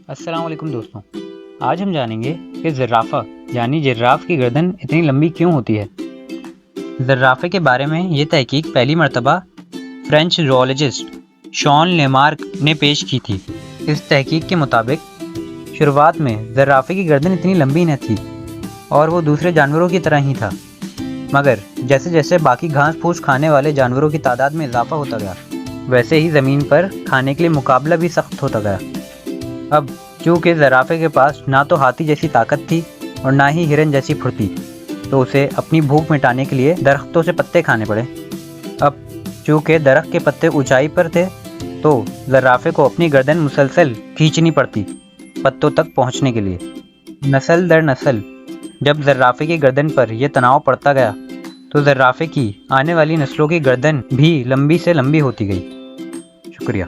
السلام علیکم دوستوں، آج ہم جانیں گے کہ زرافہ یعنی جراف کی گردن اتنی لمبی کیوں ہوتی ہے۔ زرافے کے بارے میں یہ تحقیق پہلی مرتبہ فرینچ زوالوجسٹ شان لیمارک نے پیش کی تھی۔ اس تحقیق کے مطابق شروعات میں زرافے کی گردن اتنی لمبی نہ تھی اور وہ دوسرے جانوروں کی طرح ہی تھا، مگر جیسے جیسے باقی گھاس پھوس کھانے والے جانوروں کی تعداد میں اضافہ ہوتا گیا، ویسے ہی زمین پر کھانے کے لیے مقابلہ بھی سخت ہوتا گیا۔ اب چونکہ زرافے کے پاس نہ تو ہاتھی جیسی طاقت تھی اور نہ ہی ہرن جیسی پھرتی، تو اسے اپنی بھوک مٹانے کے لیے درختوں سے پتے کھانے پڑے۔ اب چونکہ درخت کے پتے اونچائی پر تھے تو زرافے کو اپنی گردن مسلسل کھینچنی پڑتی پتوں تک پہنچنے کے لیے۔ نسل در نسل جب زرافے کی گردن پر یہ تناؤ پڑتا گیا تو زرافے کی آنے والی نسلوں کی گردن بھی لمبی سے لمبی ہوتی گئی۔ شکریہ۔